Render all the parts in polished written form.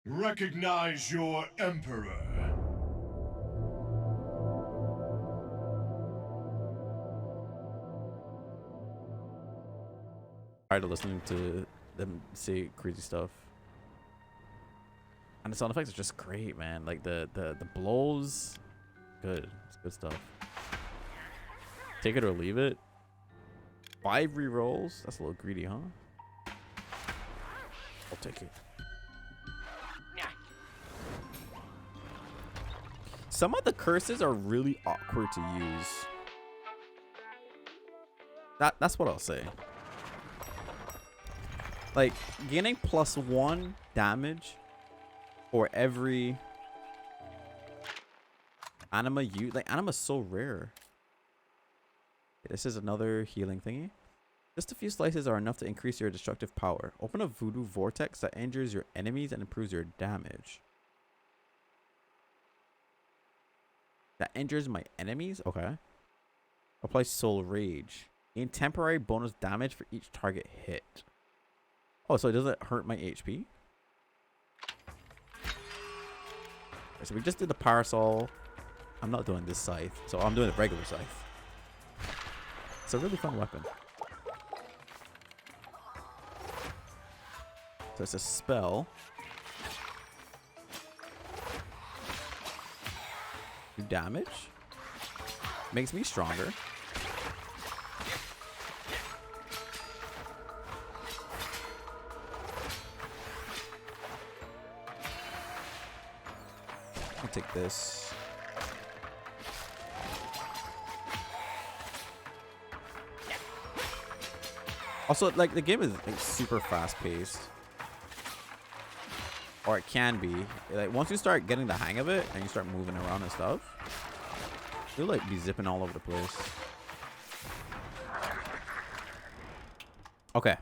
Recognize your emperor. Tired of listening to them say crazy stuff. And the sound effects are just great, man. Like the blows, good. It's good stuff. Take it or leave it. 5 rerolls. That's a little greedy, huh? I'll take it. Some of the curses are really awkward to use. That's what I'll say. Like gaining +1 damage for every anima you like anima's so rare. This is another healing thingy. Just a few slices are enough to increase your destructive power. Open a voodoo vortex that injures your enemies and improves your damage. That injures my enemies? Okay. Apply soul rage. Gain temporary bonus damage for each target hit. Oh, so it doesn't hurt my HP? So we just did the parasol. I'm not doing this scythe, so I'm doing the regular scythe. It's a really fun weapon. So it's a spell. Do damage. Makes me stronger. I'll take this. Also, like, the game is like super fast paced. Or it can be. Like, once you start getting the hang of it and you start moving around and stuff, you'll like be zipping all over the place. Okay.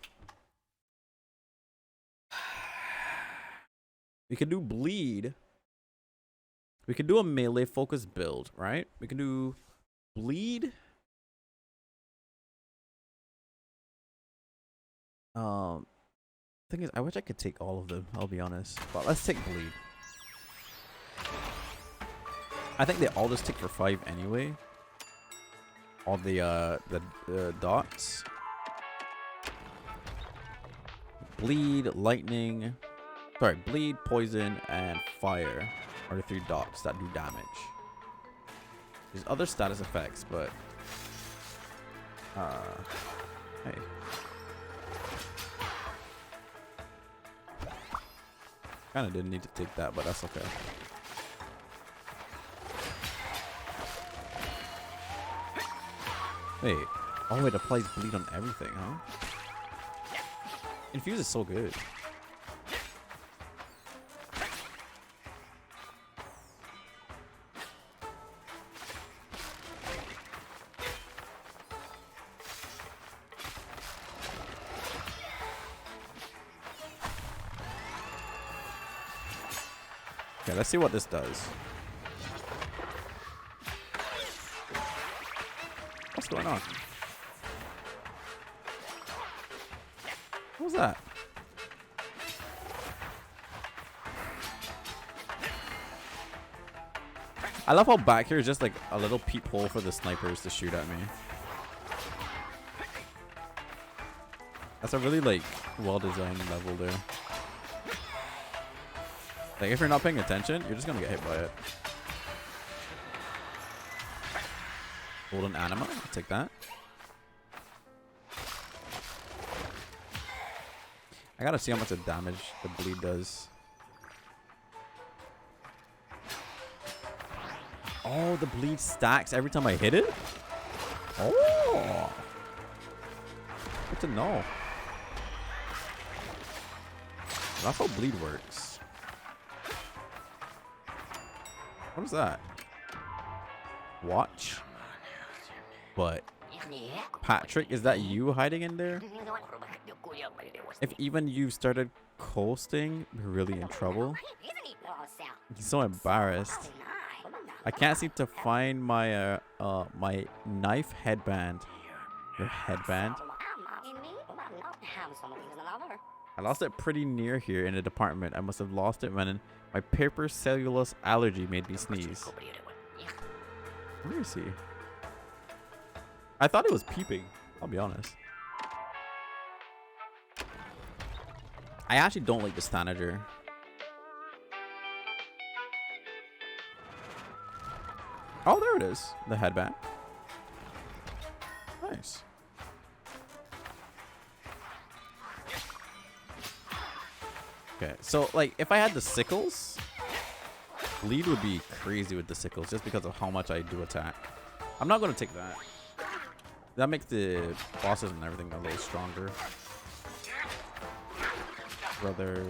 We can do bleed. We can do a melee focus build, right? We can do bleed. Thing is, I wish I could take all of them, I'll be honest. But let's take bleed. I think they all just tick for 5 anyway. All the dots. Bleed, lightning. Sorry, bleed, poison, and fire are the 3 dots that do damage. There's other status effects, but hey. Kinda didn't need to take that, but that's okay. Wait. Oh, it applies bleed on everything, huh? Infuse is so good. Okay, let's see what this does. What's going on? What was that? I love how back here is just like a little peephole for the snipers to shoot at me. That's a really like well-designed level there. Like if you're not paying attention, you're just gonna get hit by it. Golden anima, I'll take that. I gotta see how much of damage the bleed does. Oh, the bleed stacks every time I hit it? Oh. Good to know. That's how bleed works. What is that? Watch. But Patrick, is that you hiding in there? If even you started coasting, we're really in trouble. He's so embarrassed. I can't seem to find my my knife headband. Your headband? lost it pretty near here in the department. I must have lost it when my paper cellulose allergy made me sneeze. Where is he? I thought it was peeping. I'll be honest. I actually don't like the tanager. Oh, there it is. The headband. Nice. Okay, so like if I had the sickles, lead would be crazy with the sickles just because of how much I do attack. I'm not going to take that. That makes the bosses and everything a little stronger. Brother.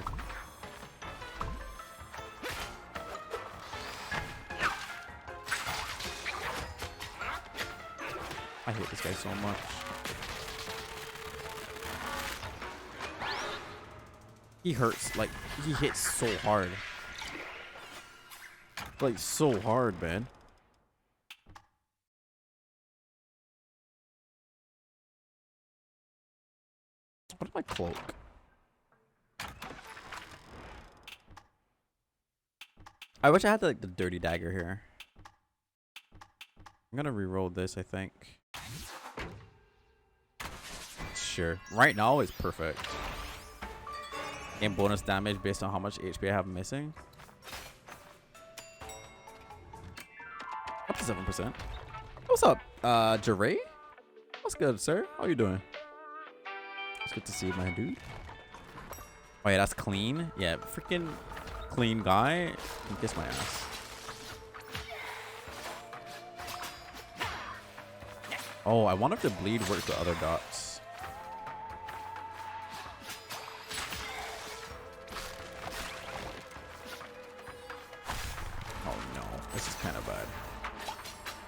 I hate this guy so much. He hurts. Like, he hits so hard. Like, so hard, man. What is my cloak? I wish I had like the dirty dagger here. I'm gonna re-roll this, I think. Sure. Right now it's perfect. Gain bonus damage based on how much HP I have missing. Up to 7%. What's up, Jeray? What's good, sir? How you doing? It's good to see you, my dude. Oh yeah, that's clean. Yeah, freaking clean guy can kiss my ass. Oh, I wonder if the bleed works with other dots. Oh no, this is kind of bad.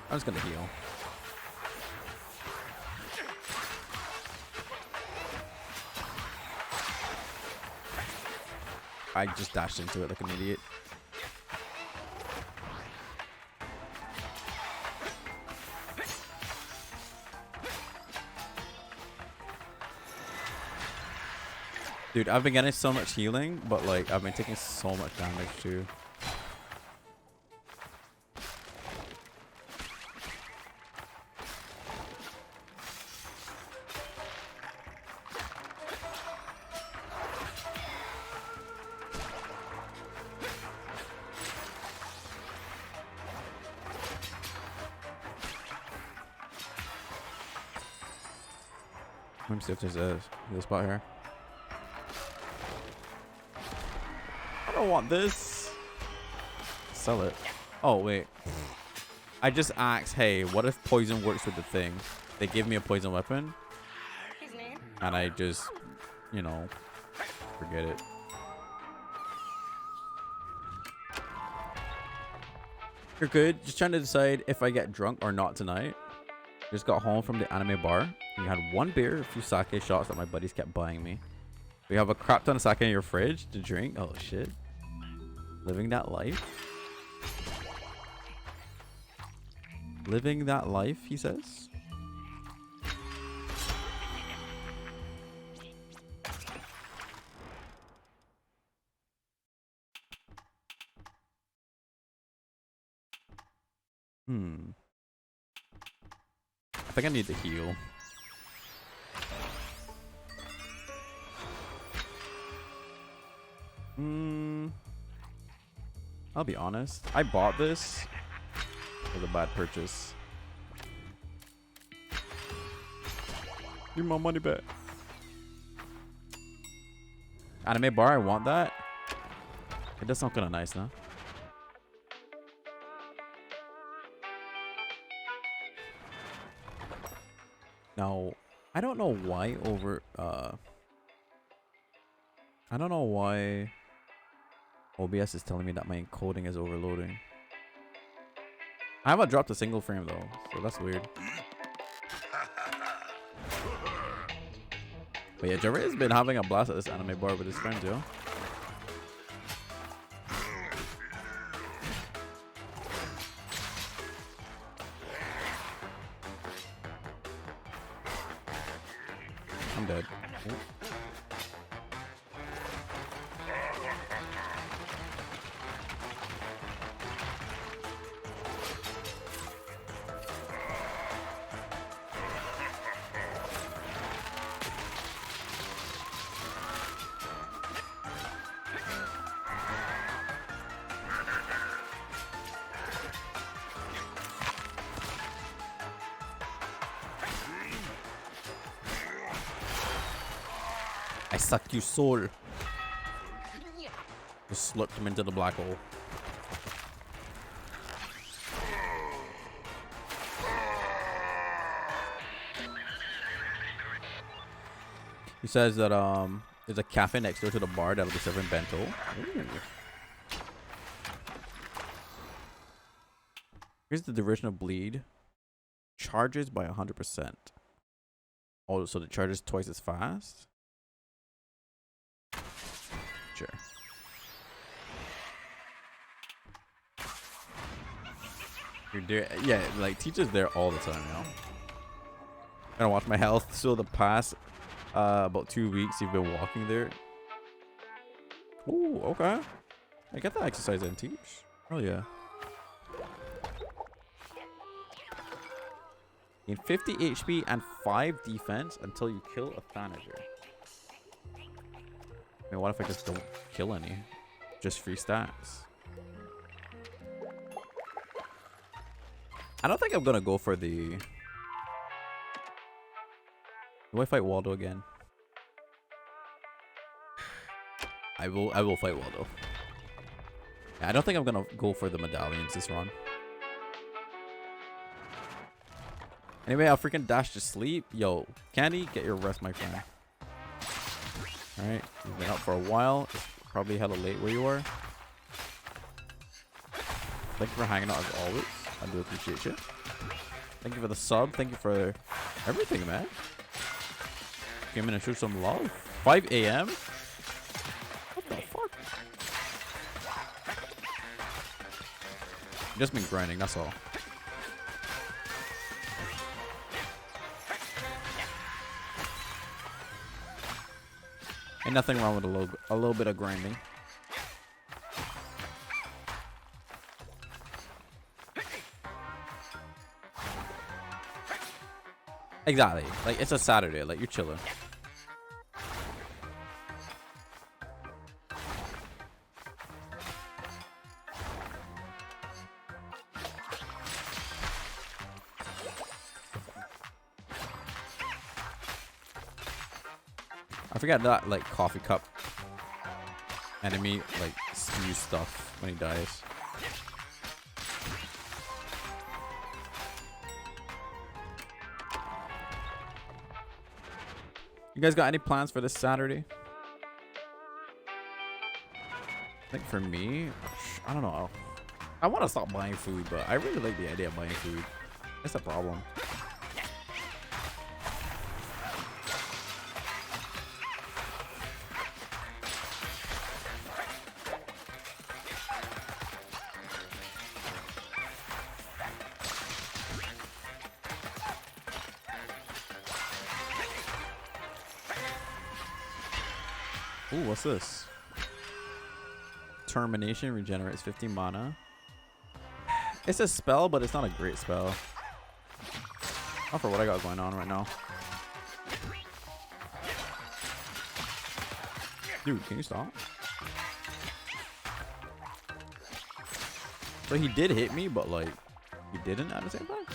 I'm just gonna heal. I just dashed into it like an idiot. Dude, I've been getting so much healing, but like I've been taking so much damage too. Let me see if there's a spot here. I don't want this. Sell it. Oh, wait. I just asked, hey, what if poison works with the thing? They give me a poison weapon. And I just, you know, forget it. You're good. Just trying to decide if I get drunk or not tonight. Just got home from the anime bar. We had one beer, a few sake shots that my buddies kept buying me. We have a crap ton of sake in your fridge to drink. Oh shit. Living that life. Living that life, he says. I think I need to heal. I'll be honest. I bought this. It was a bad purchase. Give my money back. Anime bar, I want that. It does sound kind of nice, no? Now, I don't know why I don't know why OBS is telling me that my encoding is overloading. I haven't dropped a single frame though, so that's weird. But yeah, Jerry has been having a blast at this anime bar with his friends, yo. I'm dead. I sucked you soul. Just slipped him into the black hole. He says that there's a cafe next door to the bar that'll be serving bento. Ooh. Here's the duration of bleed. Charges by 100%. Oh, so the charges twice as fast? Sure. You're there. Yeah, like teachers there all the time, you know. Gotta watch my health. So the past about 2 weeks you've been walking there. Ooh, okay. I get that exercise and teach. Oh yeah. Gain 50 HP and 5 defense until you kill a Thanager. I mean, what if I just don't kill any? Just free stats. I don't think I'm gonna go for the... Do I fight Waldo again? I will fight Waldo. Yeah, I don't think I'm gonna go for the medallions this run. Anyway, I'll freaking dash to sleep. Yo, Candy, get your rest, my friend. Alright, you've been up for a while. It's probably hella late where you are. Thank you for hanging out as always. I do appreciate you. Thank you for the sub. Thank you for everything, man. Came in and showed some love. 5 a.m.? What the fuck? Just been grinding, that's all. Ain't nothing wrong with a little bit of grinding. Exactly. Like, it's a Saturday. Like, you're chilling. I forgot that, like, coffee cup enemy, like, spews stuff when he dies. You guys got any plans for this Saturday? I think for me, I don't know. I want to stop buying food, but I really like the idea of buying food. That's a problem. Ooh, what's this? Termination regenerates 50 mana. It's a spell, but it's not a great spell. Not for what I got going on right now. Dude, can you stop? So he did hit me, but like, he didn't at the same time?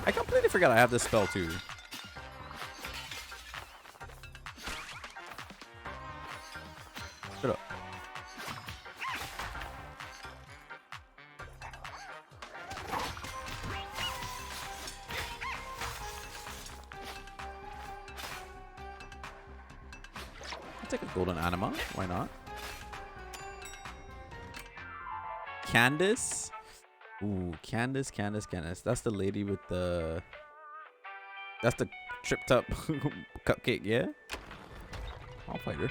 I completely forgot I have this spell too. Shut up. I'll take a golden anima. Why not? Candace? Ooh, Candace. That's the lady with the... That's the tripped up cupcake, yeah? I'll fight her.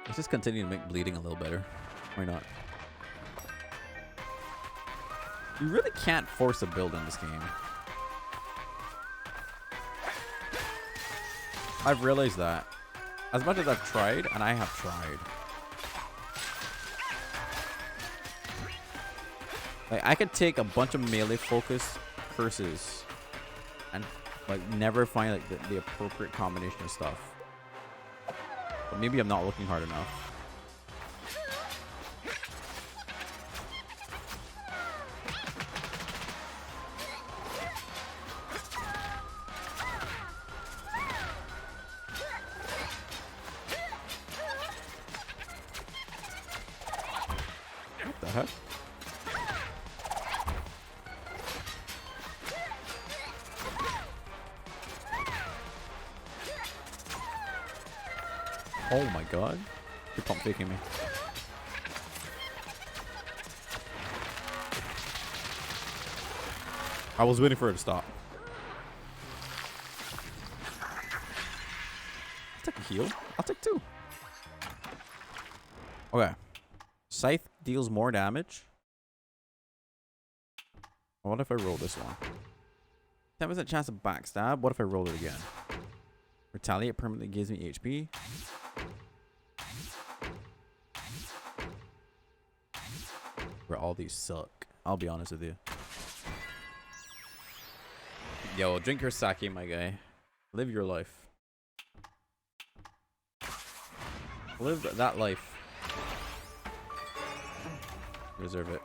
Let's just continue to make bleeding a little better. Why not? You really can't force a build in this game. I've realized that. As much as I've tried, and I have tried. Like, I could take a bunch of melee focused curses and like never find like the appropriate combination of stuff. But maybe I'm not looking hard enough. The heck? Oh my god. You're pump faking me. I was waiting for it to stop. I'll take a heal. I'll take 2. Okay. Scythe deals more damage. What if I roll this one? 10% chance of backstab. What if I roll it again? Retaliate permanently gives me HP. Where all these suck. I'll be honest with you. Yo, drink your sake, my guy. Live your life. Live that life. Reserve it.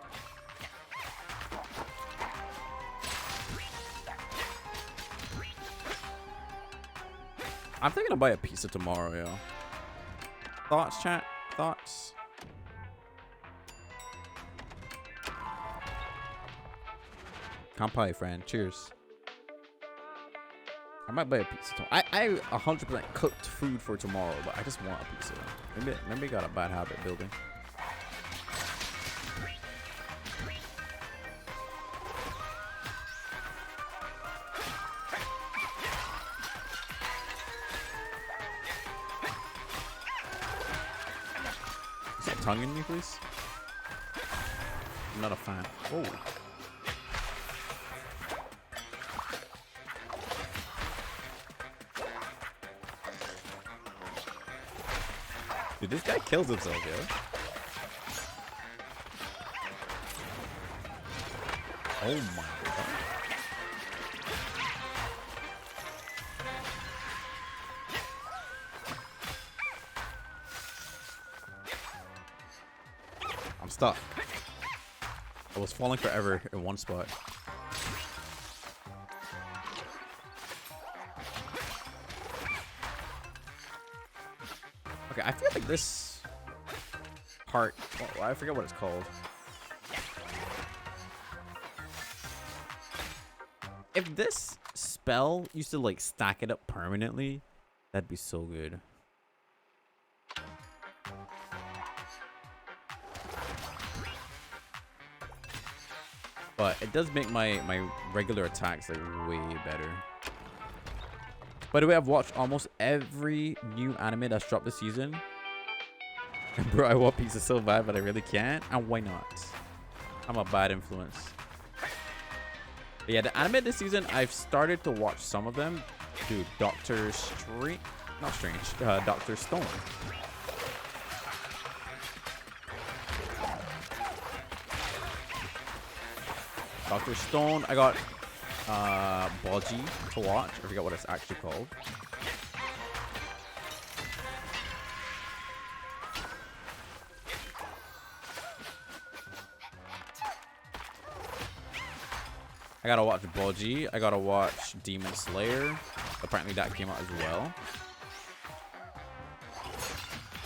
I'm thinking to buy a pizza tomorrow, yo. Thoughts, chat? Thoughts? Kampai, friend. Cheers. I might buy a pizza tomorrow. I 100% cooked food for tomorrow, but I just want a pizza. Maybe I got a bad habit building. Is that tongue in me, please? I'm not a fan. Oh. Dude, this guy kills himself, yo. Oh my god. I'm stuck. I was falling forever in one spot. Okay, I feel like this part, well, I forget what it's called. If this spell used to like stack it up permanently, that'd be so good. But it does make my regular attacks like way better. By the way, I've watched almost every new anime that's dropped this season. Bro, I want pizza so bad, but I really can't. And why not? I'm a bad influence. But yeah, the anime this season, I've started to watch some of them. Dude, Doctor Stone. Dr. Stone. I got Boji to watch. I forget what it's actually called. I gotta watch Boji. I gotta watch Demon Slayer. Apparently that came out as well.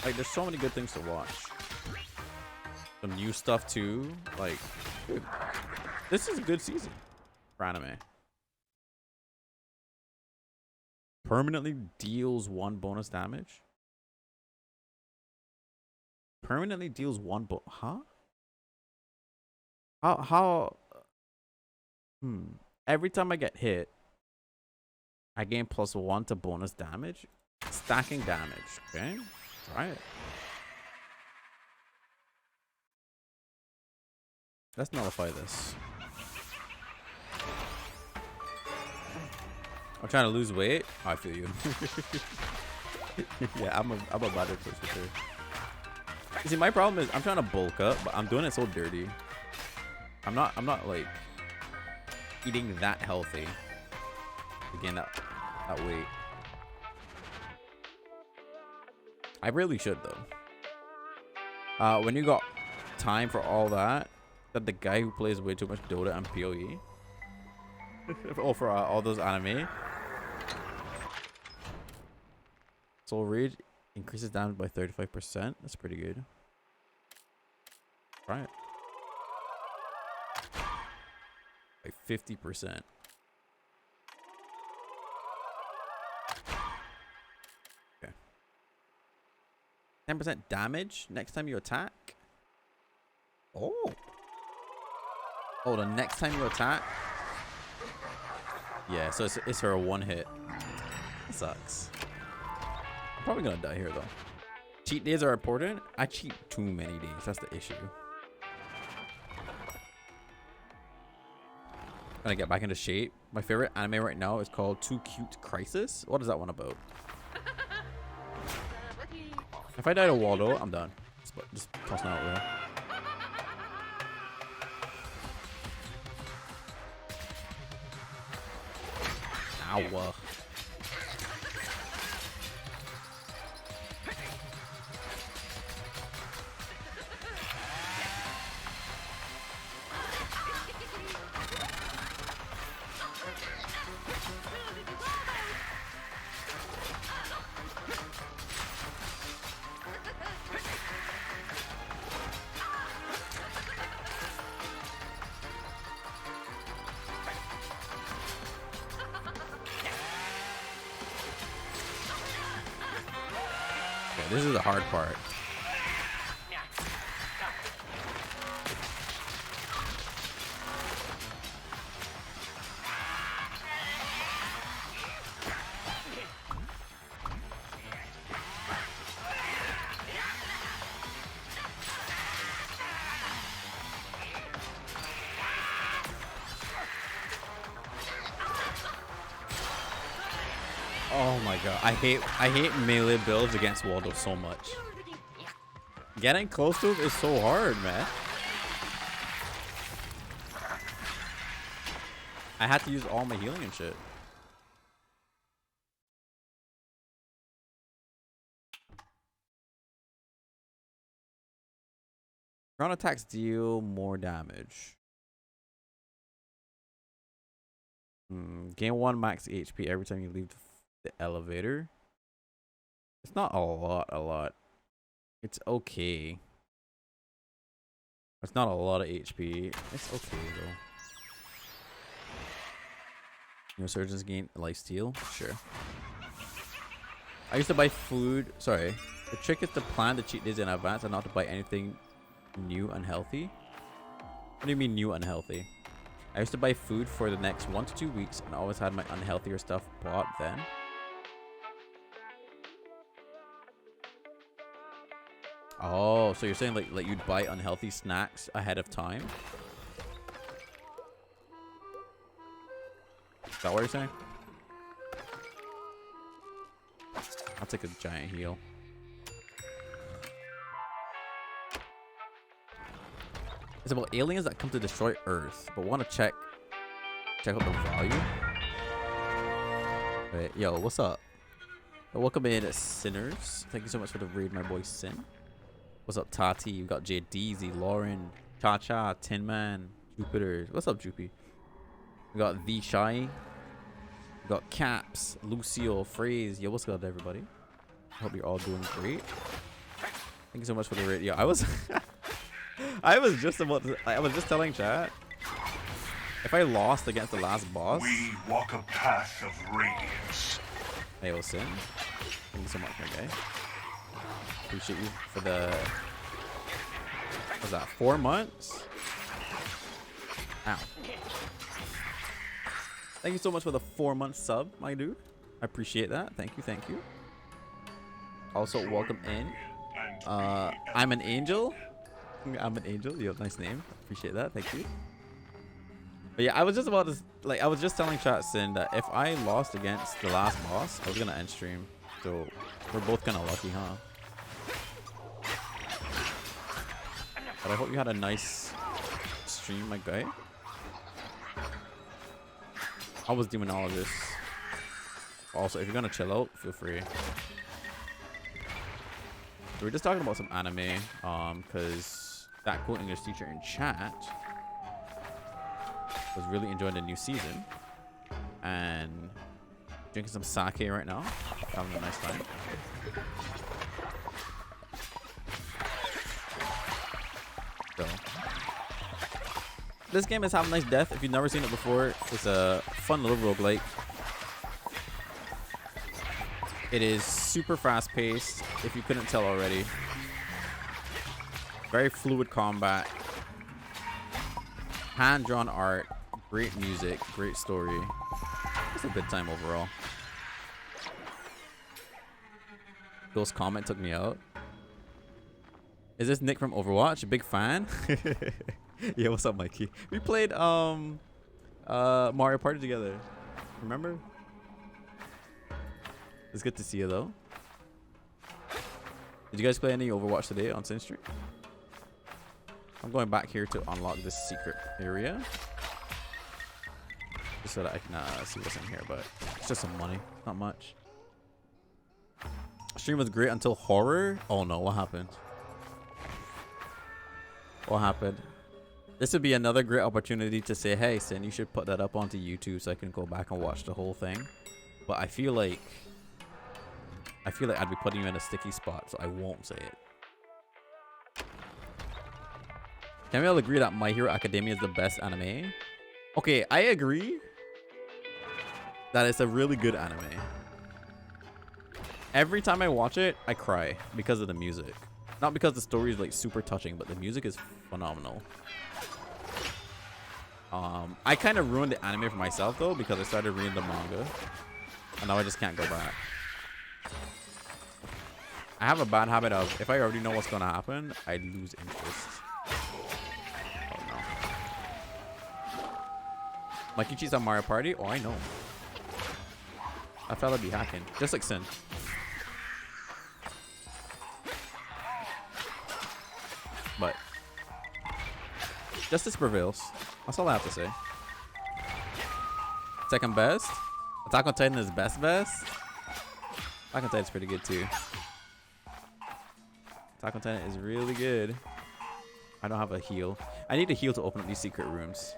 Like, there's so many good things to watch. Some new stuff too. Like, dude, this is a good season for anime. Permanently deals 1 bonus damage. Permanently deals 1 huh? How every time I get hit, I gain +1 to bonus damage. Stacking damage. Okay. Try it. Let's nullify this. I'm trying to lose weight. Oh, I feel you. Yeah, I'm a bad influence for sure. You see, my problem is I'm trying to bulk up, but I'm doing it so dirty. I'm not like eating that healthy to gain that weight. I really should though. When you got time for all that, the guy who plays way too much Dota and PoE. Oh, for all those anime. Soul Rage increases damage by 35%. That's pretty good. Try it. by 50%. Okay. 10% damage next time you attack. Oh. Oh, the next time you attack. Yeah, so it's her one hit. That sucks. I'm probably gonna die here though. Cheat days are important. I cheat too many days. That's the issue. Gonna get back into shape. My favorite anime right now is called Too Cute Crisis. What is that one about? If I die to Waldo, I'm done. Just tossing out there. Ow. This is the hard part. Oh my god, I hate melee builds against Waldo so much. Getting close to him is so hard, man. I had to use all my healing and shit. Ground attacks deal more damage. Gain 1 max HP every time you leave the elevator. It's not a lot. It's okay. It's not a lot of HP. It's okay though. Your surgeons gain lifesteal. Sure. I used to buy food. Sorry. The trick is to plan the cheat days in advance and not to buy anything new unhealthy. What do you mean new unhealthy? I used to buy food for the next 1 to 2 weeks and always had my unhealthier stuff bought then. Oh, so you're saying like you'd buy unhealthy snacks ahead of time? Is that what you're saying? I'll take a giant heal. It's about aliens that come to destroy Earth, but want to check out the value. Wait, yo, what's up? Welcome in, Sinners. Thank you so much for the raid, my boy Sin. What's up, Tati? We got JDZ, Lauren, Cha Cha, Tin Man, Jupiter. What's up, Jupy? We got The Shy. We got Caps, Lucio, Phrase. Yo, what's up, everybody? Hope you're all doing great. Thank you so much for the raid. Yo, I was just telling chat. If I lost against the last boss, We walk a path of radiance. hey, well, Sin. Thank you so much, my guy. Appreciate you for the, what's that, 4 months? Ow. Thank you so much for the 4-month sub, my dude. I appreciate that. Thank you. Also, welcome in. I'm an angel. I'm an angel. You have a nice name. Appreciate that. Thank you. But yeah, I was just about to, like, I was just telling chat, Sin, that if I lost against the last boss, I was gonna end stream. So we're both kind of lucky, huh? But I hope you had a nice stream, my guy. I was demonologist. Also, if you're gonna chill out, feel free. We were just talking about some anime, because that cool English teacher in chat was really enjoying the new season and drinking some sake right now, having a nice time. So This game is Have a Nice Death. If you've never seen it before, it's a fun little roguelike. It is super fast paced, if you couldn't tell already. Very fluid combat. Hand-drawn art. Great music. Great story. It's a good time overall. Ghost comment took me out. Is this Nick from Overwatch? A big fan? Yeah, what's up, Mikey? We played Mario Party together. Remember? It's good to see you though. Did you guys play any Overwatch today on Sin Street? I'm going back here to unlock this secret area. Just so that I can see what's in here, but it's just some money, not much. Stream was great until horror. Oh no, what happened? What happened? This would be another great opportunity to say, hey, Sin, you should put that up onto YouTube so I can go back and watch the whole thing. But I feel like I'd be putting you in a sticky spot, so I won't say it. Can we all agree that My Hero Academia is the best anime? Okay, I agree that it's a really good anime. Every time I watch it, I cry because of the music. Not because the story is like super touching, but the music is phenomenal. I kind of ruined the anime for myself though because I started reading the manga, and now I just can't go back. I have a bad habit of if I already know what's gonna happen, I lose interest. Oh no! Mikey cheats on Mario Party? Oh, I know. That fella be hacking, just like Sin. But justice prevails. That's all I have to say. Second best. Attack on Titan is best. Attack on Titan is pretty good too. Attack on Titan is really good. I don't have a heal. I need a heal to open up these secret rooms.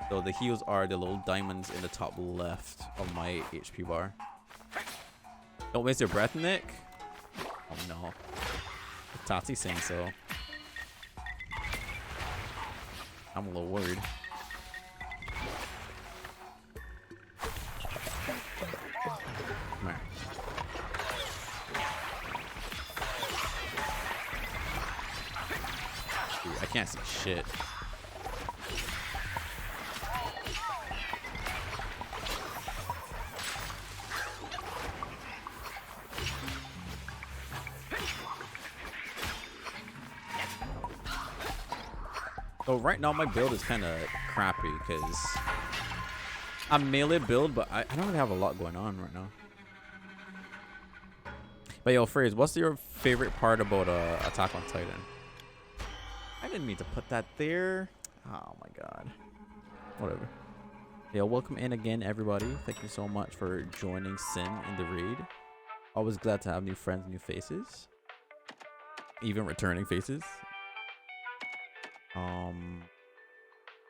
So the heals are the little diamonds in the top left of my HP bar. Don't waste your breath, Nick. Oh no. Tati saying so. I'm a little worried. Come here. Dude, I can't see shit. So right now my build is kind of crappy because I'm melee build, but I don't really have a lot going on right now. But yo, Phrase, what's your favorite part about Attack on Titan? I didn't mean to put that there. Oh my god. Whatever. Yo, welcome in again, everybody. Thank you so much for joining Sin in the raid. Always glad to have new friends, new faces. Even returning faces.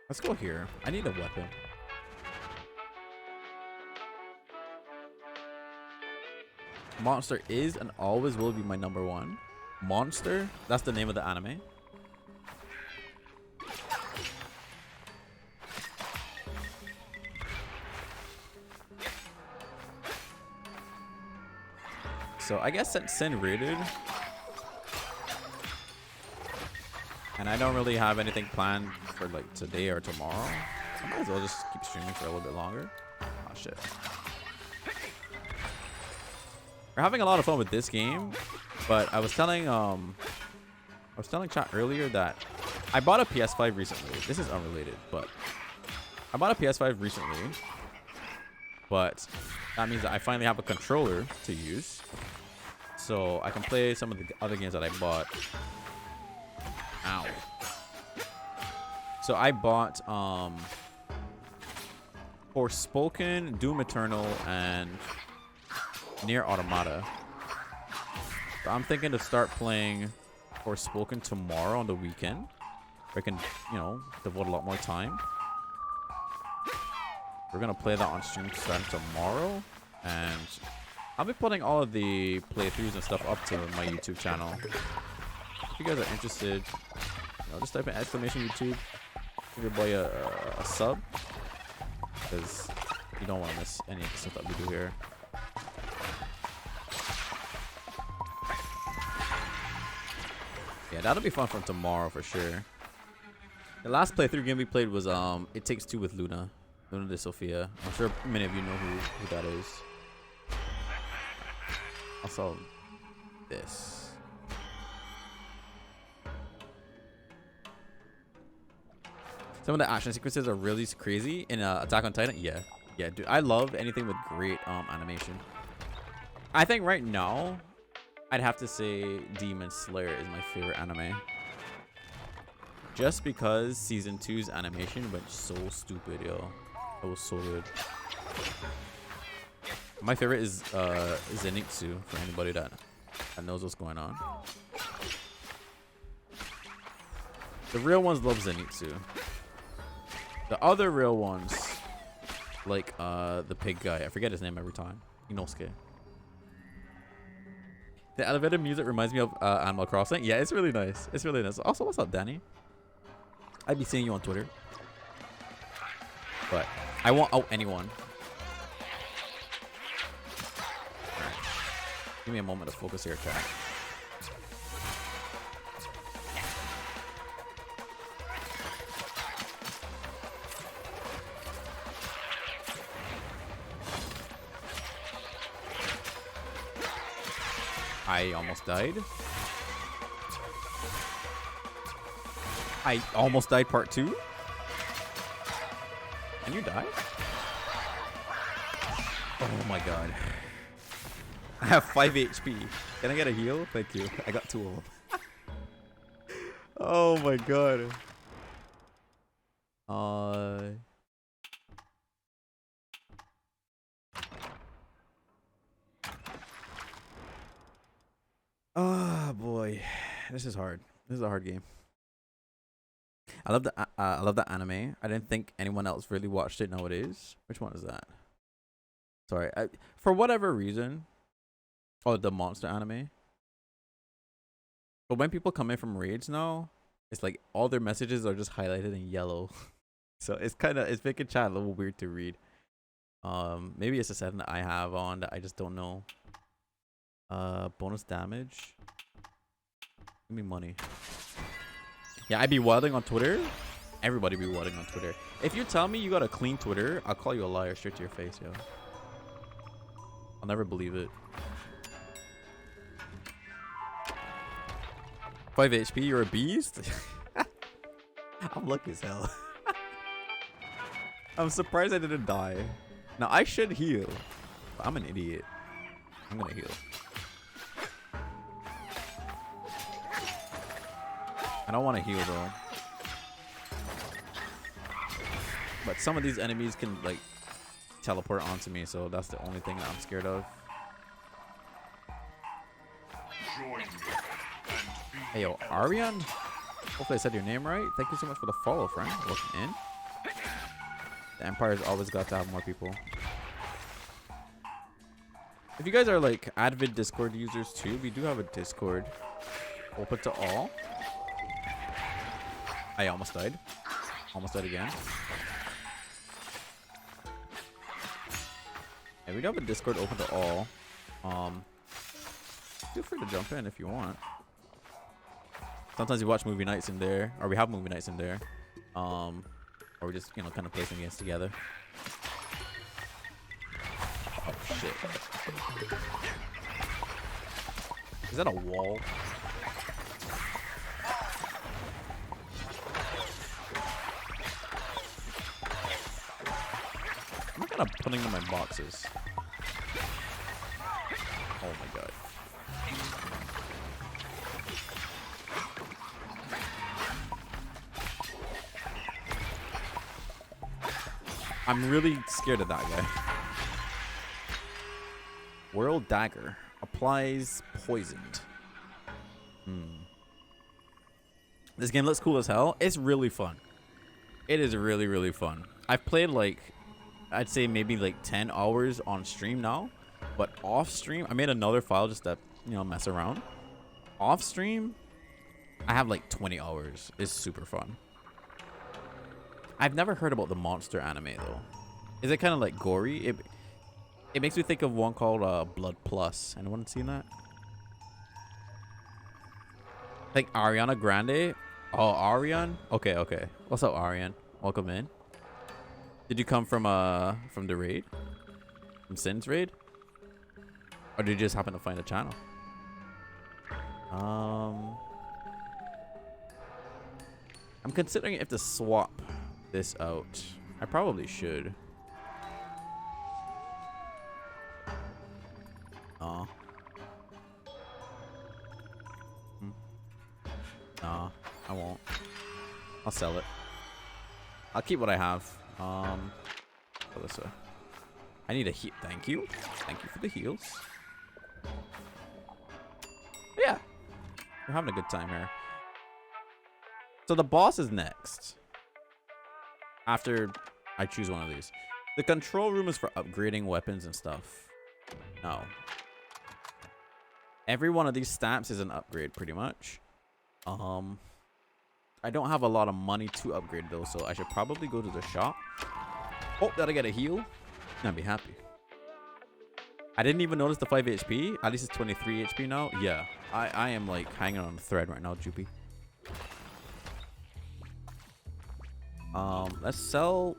Let's go here. I need a weapon. Monster is and always will be my #1. Monster? That's the name of the anime. So I guess since Sin raided, and I don't really have anything planned for like today or tomorrow, I might as well just keep streaming for a little bit longer. Oh shit. We're having a lot of fun with this game, but I was telling chat earlier that I bought a PS5 recently. This is unrelated, but I bought a PS5 recently, but that means that I finally have a controller to use, so I can play some of the other games that I bought. Ow. So I bought Forspoken, Doom Eternal, and Nier Automata. So I'm thinking to start playing Forspoken tomorrow on the weekend, where I can, you know, devote a lot more time. We're gonna play that on stream starting tomorrow, and I'll be putting all of the playthroughs and stuff up to my YouTube channel. If you guys are interested, you know, just type in exclamation YouTube. Give your boy a sub, because you don't want to miss any of the stuff that we do here. Yeah, that'll be fun from tomorrow for sure. The last playthrough game we played was It Takes Two with Luna de Sofia. I'm sure many of you know who that is. Also, this. Some of the action sequences are really crazy in Attack on Titan. Yeah, dude. I love anything with great animation. I think right now, I'd have to say Demon Slayer is my favorite anime. Just because season 2's animation went so stupid, yo. It was so good. My favorite is Zenitsu, for anybody that knows what's going on. The real ones love Zenitsu. The other real ones, like the pig guy, I forget his name every time. Inosuke. The elevator music reminds me of Animal Crossing. Yeah, it's really nice. It's really nice. Also, what's up, Danny? I'd be seeing you on Twitter. But I won't out anyone. Alright. Give me a moment to focus here, chat. I almost died. I almost died part 2. Can you die? Oh my god. I have 5 HP. Can I get a heal? Thank you. I got 2 of them. Oh my god. Oh boy. This is hard. This is a hard game. I love the anime. I didn't think anyone else really watched it nowadays. Which one is that? Sorry, for whatever reason. Oh, the monster anime. But when people come in from raids now, it's like all their messages are just highlighted in yellow. So it's making chat a little weird to read. Maybe it's a setting that I have on that I just don't know. Bonus damage. Give me money. Yeah, I'd be wilding on Twitter. Everybody be wilding on Twitter. If you tell me you got a clean Twitter, I'll call you a liar straight to your face, yo. I'll never believe it. 5 HP, you're a beast? I'm lucky as hell. I'm surprised I didn't die. Now, I should heal. But I'm an idiot. I'm gonna heal. I don't want to heal though. But some of these enemies can like teleport onto me, so that's the only thing that I'm scared of. Hey yo, Arian? Hopefully I said your name right. Thank you so much for the follow, friend. Welcome in. The Empire's always got to have more people. If you guys are like avid Discord users too, we do have a Discord open to all. I almost died. Almost died again. Yeah, we do have a Discord open to all. Feel free to jump in if you want. Sometimes we watch movie nights in there, or we have movie nights in there. Or we just, you know, kind of play some games together. Oh shit. Is that a wall? I'm not gonna putting in my boxes. Oh my god. I'm really scared of that guy. World Dagger applies poisoned. This game looks cool as hell. It's really fun. It is really, really fun. I've played like, I'd say maybe like 10 hours on stream now, but off stream, I made another file just to, you know, mess around. Off stream, I have like 20 hours. It's super fun. I've never heard about the monster anime though. Is it kind of like gory? It makes me think of one called Blood Plus. Anyone seen that? Like Ariana Grande. Oh, Ariane. Okay, okay. What's up, Ariane? Welcome in. Did you come from the raid? From Sin's raid? Or did you just happen to find a channel? I'm considering if to swap this out. I probably should. Aw. Nah, I won't. I'll sell it. I'll keep what I have. Go this way. I need a heal. Thank you. Thank you for the heals. Yeah. We're having a good time here. So the boss is next. After I choose one of these. The control room is for upgrading weapons and stuff. No. Every one of these stamps is an upgrade pretty much. I don't have a lot of money to upgrade though, so I should probably go to the shop. Oh, did I get a heal? I'd be happy. I didn't even notice the 5 HP. At least it's 23 HP now. Yeah, I am like hanging on the thread right now, Joopy. Let's sell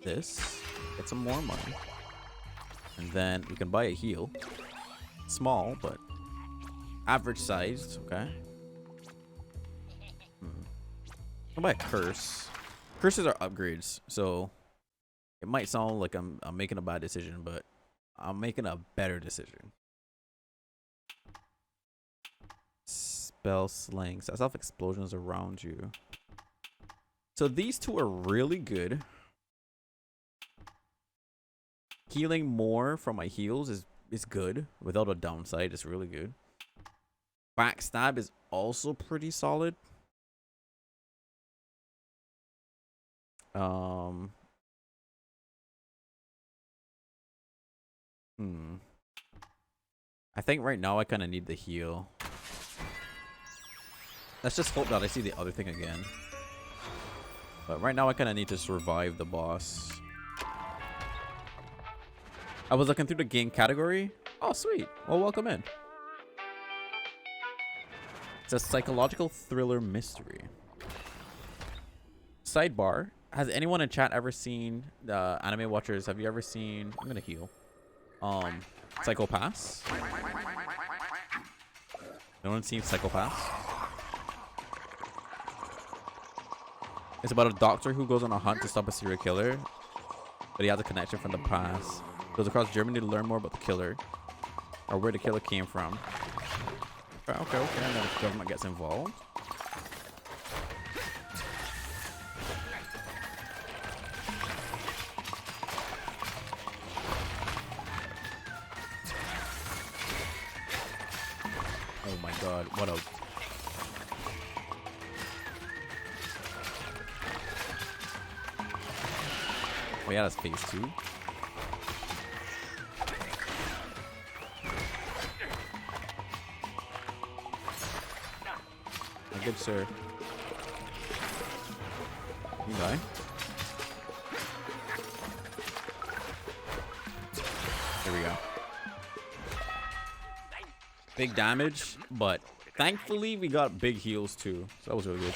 this. Get some more money. And then we can buy a heal. Small, but average sized. Okay. I'll buy a curse. Curses are upgrades, so it might sound like I'm making a bad decision, but I'm making a better decision. Spell sling. Sets off explosions around you. So these two are really good. Healing more from my heals is good. Without a downside, it's really good. Backstab is also pretty solid. I think right now I kind of need the heal. Let's just hope that I see the other thing again. But right now I kind of need to survive the boss. I was looking through the game category. Oh, sweet. Well, welcome in. It's a psychological thriller mystery. Sidebar. Has anyone in chat ever seen anime watchers? Have you ever seen? I'm gonna heal. Psycho Pass. No one's seen Psycho Pass. It's about a doctor who goes on a hunt to stop a serial killer, but he has a connection from the past. Goes across Germany to learn more about the killer, or where the killer came from. Okay. And then the government gets involved. Oh my god, what a... Oh yeah, that's phase 2. My good sir. You die? There we go. Big damage, but thankfully we got big heals too, so that was really good.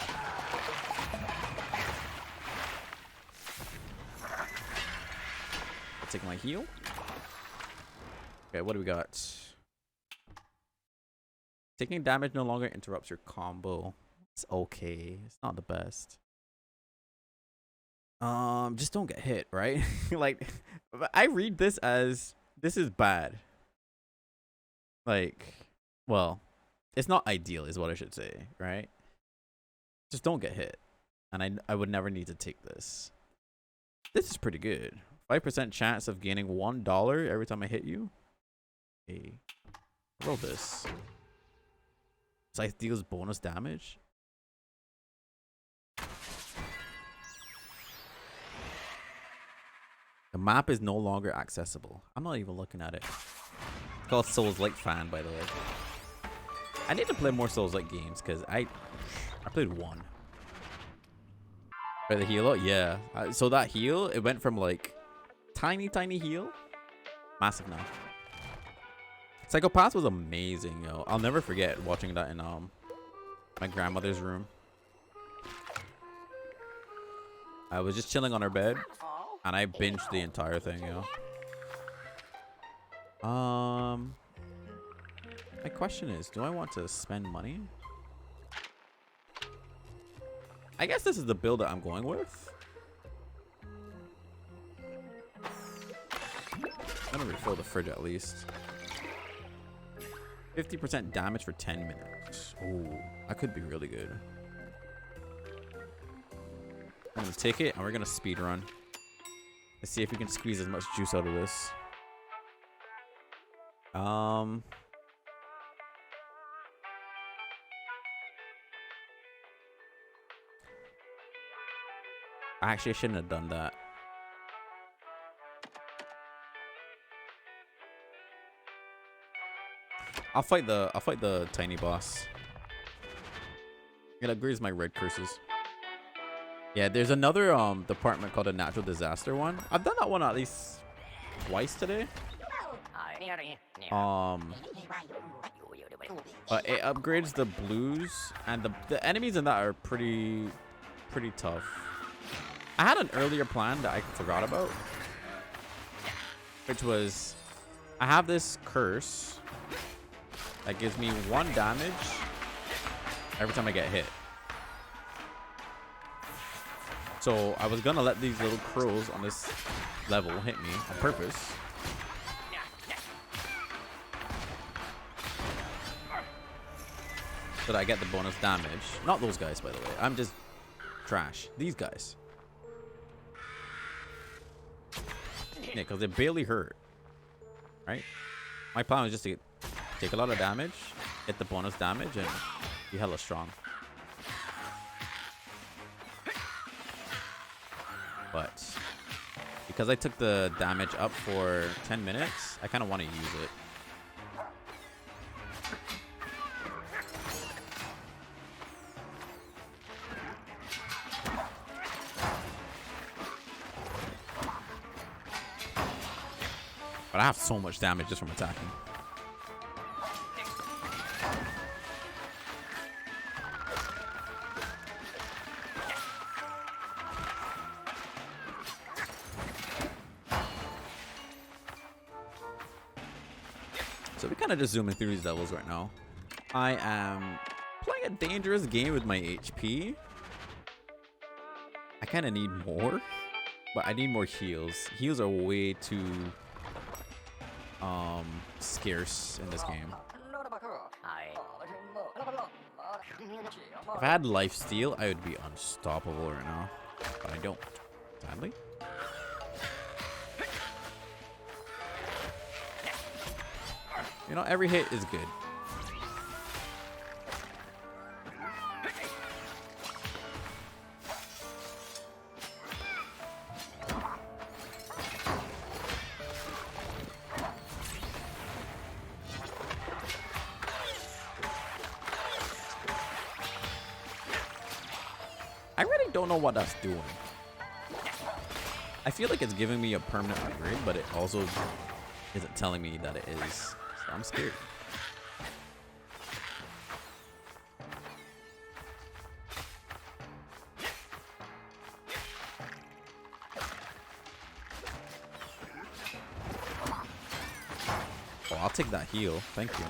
I'll take my heal. Okay, what do we got? Taking damage no longer interrupts your combo. It's okay. It's not the best. Just don't get hit, right? Like, I read this as this is bad. Like, well, it's not ideal is what I should say, right? Just don't get hit. And I would never need to take this. This is pretty good. 5% chance of gaining $1 every time I hit you. Hey, roll this. Scythe deals bonus damage. The map is no longer accessible. I'm not even looking at it. It's called Souls-like fan, by the way. I need to play more Souls-like games because I played one. By the heal? Yeah. So that heal, it went from like tiny heal, massive now. Psychopath was amazing, yo. I'll never forget watching that in my grandmother's room. I was just chilling on her bed, and I binged the entire thing, yo. My question is, do I want to spend money? I guess this is the build that I'm going with. I'm gonna refill the fridge at least. 50% damage for 10 minutes. Oh, that could be really good. I'm gonna take it and we're gonna speed run. Let's see if we can squeeze as much juice out of this. Actually, I shouldn't have done that. I'll fight the tiny boss. It upgrades my red curses. Yeah, there's another department called a natural disaster one. I've done that one at least twice today. But it upgrades the blues, and the enemies in that are pretty tough. I had an earlier plan that I forgot about, which was I have this curse that gives me 1 damage every time I get hit. So I was gonna let these little crows on this level hit me on purpose. So that I get the bonus damage. Not those guys, by the way. I'm just trash. These guys. Yeah, because they barely hurt. Right? My plan was just to take a lot of damage, hit the bonus damage, and be hella strong. But because I took the damage up for 10 minutes, I kind of want to use it. But I have so much damage just from attacking. So we're kind of just zooming through these levels right now. I am playing a dangerous game with my HP. I kind of need more, but I need more heals. Heals are way too scarce in this game. If I had life steal, I would be unstoppable right now, but I don't, sadly. You know, every hit is good. I really don't know what that's doing. I feel like it's giving me a permanent upgrade, but it also isn't telling me that it is. So I'm scared. Oh, I'll take that heal. Thank you.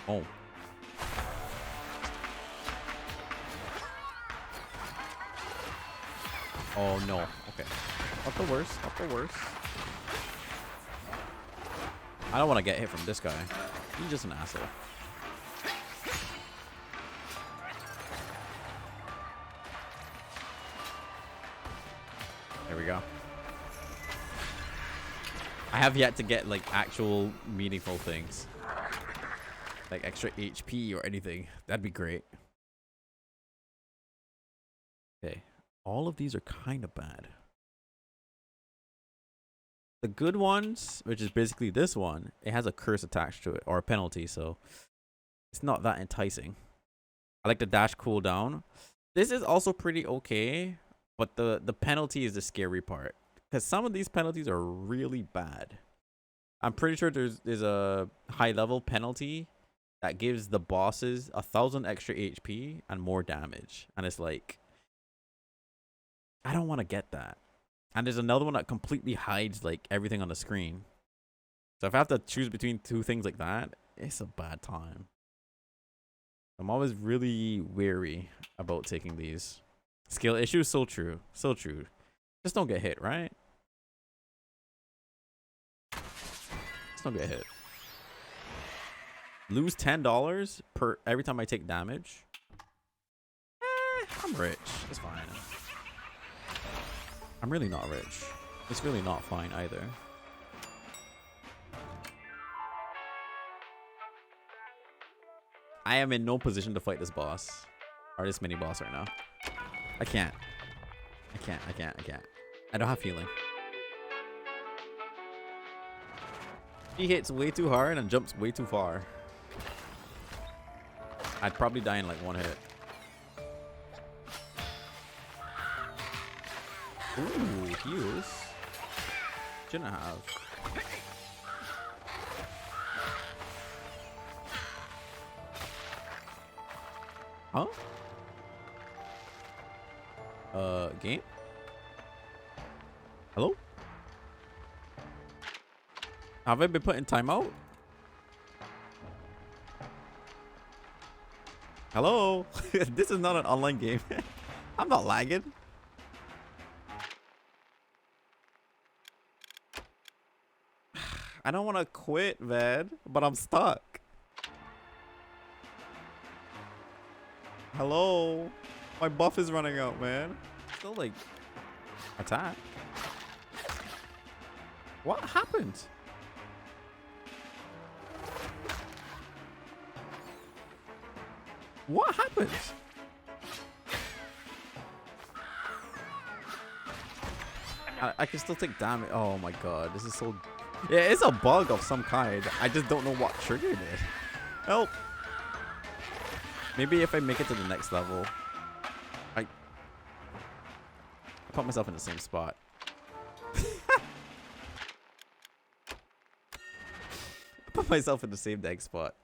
Oh. Oh no. Okay. Not the worst. Not the worst. I don't want to get hit from this guy. He's just an asshole. There we go. I have yet to get like actual meaningful things. Like extra HP or anything. That'd be great. Okay. All of these are kind of bad. The good ones, which is basically this one, it has a curse attached to it, or a penalty, so It's not that enticing. I like the dash cooldown. This is also pretty okay, but the penalty is the scary part. Because some of these penalties are really bad. I'm pretty sure there's a high level penalty that gives the bosses 1,000 extra HP and more damage. And it's like, I don't want to get that. And there's another one that completely hides like everything on the screen. So if I have to choose between two things like that, it's a bad time. I'm always really wary about taking these. Skill issues, so true. So true. Just don't get hit, right? Just don't get hit. Lose $10 per every time I take damage. I'm rich. It's fine. I'm really not rich. It's really not fine either. I am in no position to fight this boss. Or this mini boss right now. I can't. I can't. I don't have feeling. He hits way too hard and jumps way too far. I'd probably die in like one hit. Ooh, heals. Shouldn't have. Huh? Game? Hello? Have I been put in timeout? Hello? This is not an online game. I'm not lagging. I don't want to quit, man, but I'm stuck. Hello? My buff is running out, man. Still like attack. What happened? What happened? I can still take damage. Oh my god, this is so... Yeah, it's a bug of some kind. I just don't know what triggered it. Help. Maybe if I make it to the next level. I put myself in the same spot. I put myself in the same egg spot.